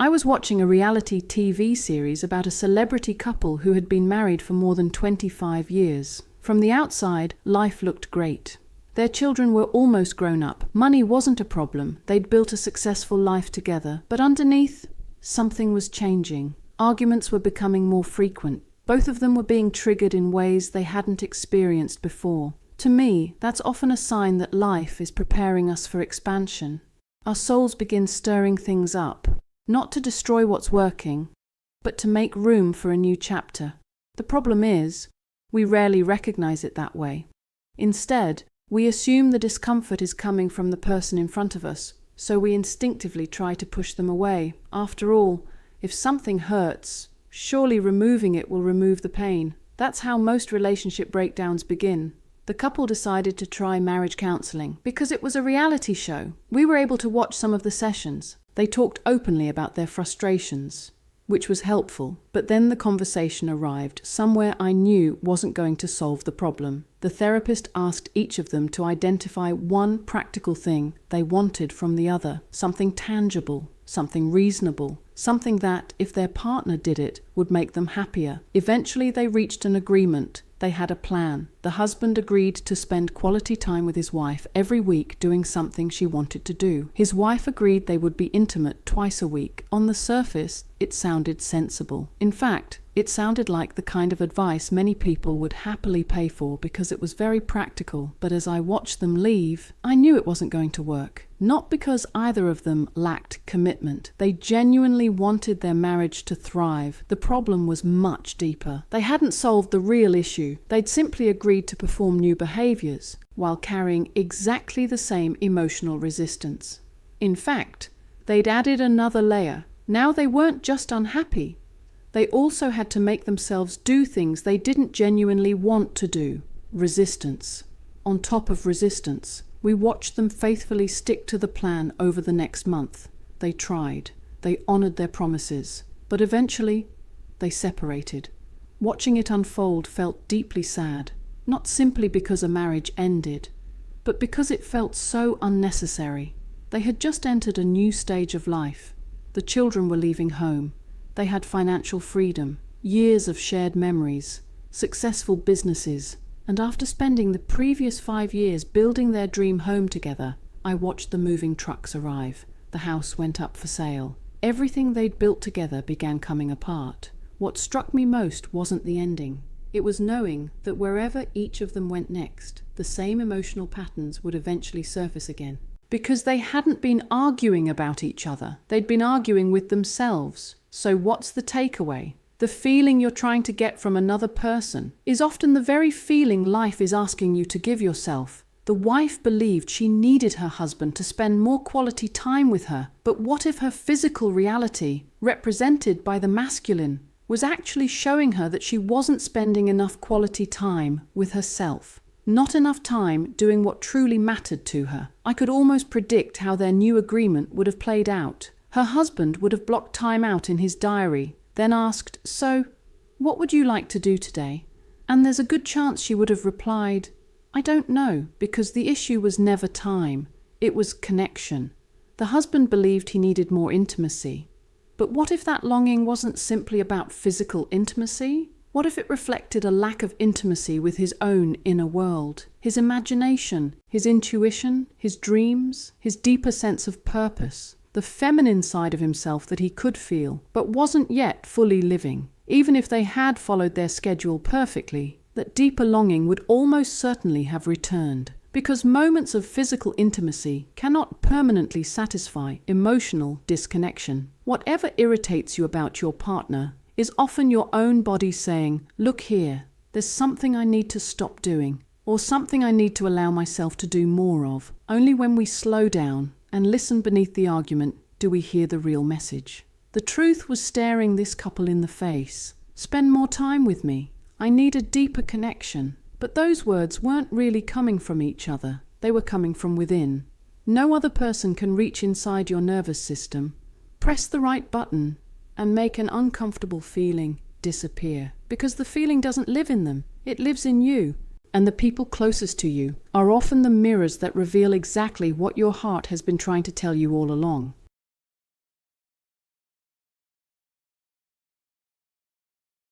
I was watching a reality TV series about a celebrity couple who had been married for more than 25 years. From the outside, life looked great. Their children were almost grown up. Money wasn't a problem. They'd built a successful life together. But underneath, something was changing. Arguments were becoming more frequent. Both of them were being triggered in ways they hadn't experienced before. To me, that's often a sign that life is preparing us for expansion. Our souls begin stirring things up, not to destroy what's working, but to make room for a new chapter. The problem is, we rarely recognize it that way. Instead, we assume the discomfort is coming from the person in front of us, so we instinctively try to push them away. After all, if something hurts, surely removing it will remove the pain. That's how most relationship breakdowns begin. The couple decided to try marriage counselling because it was a reality show. We were able to watch some of the sessions. They talked openly about their frustrations, which was helpful. But then the conversation arrived, somewhere I knew wasn't going to solve the problem. The therapist asked each of them to identify one practical thing they wanted from the other, something tangible, something reasonable, something that, if their partner did it, would make them happier. Eventually they reached an agreement. They had a plan. The husband agreed to spend quality time with his wife every week doing something she wanted to do. His wife agreed they would be intimate twice a week. On the surface, it sounded sensible. In fact, it sounded like the kind of advice many people would happily pay for because it was very practical. But as I watched them leave, I knew it wasn't going to work. Not because either of them lacked commitment. They genuinely wanted their marriage to thrive. The problem was much deeper. They hadn't solved the real issue. They'd simply agreed to perform new behaviours while carrying exactly the same emotional resistance. In fact, they'd added another layer. Now they weren't just unhappy. They also had to make themselves do things they didn't genuinely want to do. Resistance. On top of resistance. We watched them faithfully stick to the plan over the next month. They tried. They honoured their promises. But eventually, they separated. Watching it unfold felt deeply sad. Not simply because a marriage ended, but because it felt so unnecessary. They had just entered a new stage of life. The children were leaving home. They had financial freedom, years of shared memories, successful businesses, and after spending the previous 5 years building their dream home together, I watched the moving trucks arrive. The house went up for sale. Everything they'd built together began coming apart. What struck me most wasn't the ending. It was knowing that wherever each of them went next, the same emotional patterns would eventually surface again. Because they hadn't been arguing about each other. They'd been arguing with themselves. So what's the takeaway? The feeling you're trying to get from another person is often the very feeling life is asking you to give yourself. The wife believed she needed her husband to spend more quality time with her. But what if her physical reality, represented by the masculine, was actually showing her that she wasn't spending enough quality time with herself? Not enough time doing what truly mattered to her. I could almost predict how their new agreement would have played out. Her husband would have blocked time out in his diary, then asked, "So, what would you like to do today?" And there's a good chance she would have replied, "I don't know," because the issue was never time, it was connection. The husband believed he needed more intimacy. But what if that longing wasn't simply about physical intimacy? What if it reflected a lack of intimacy with his own inner world, his imagination, his intuition, his dreams, his deeper sense of purpose, the feminine side of himself that he could feel, but wasn't yet fully living? Even if they had followed their schedule perfectly, that deeper longing would almost certainly have returned. Because moments of physical intimacy cannot permanently satisfy emotional disconnection. Whatever irritates you about your partner is often your own body saying, "Look here, there's something I need to stop doing, or something I need to allow myself to do more of." Only when we slow down and listen beneath the argument do we hear the real message. The truth was staring this couple in the face. "Spend more time with me. I need a deeper connection." But those words weren't really coming from each other. They were coming from within. No other person can reach inside your nervous system, press the right button, and make an uncomfortable feeling disappear. Because the feeling doesn't live in them. It lives in you. And the people closest to you are often the mirrors that reveal exactly what your heart has been trying to tell you all along.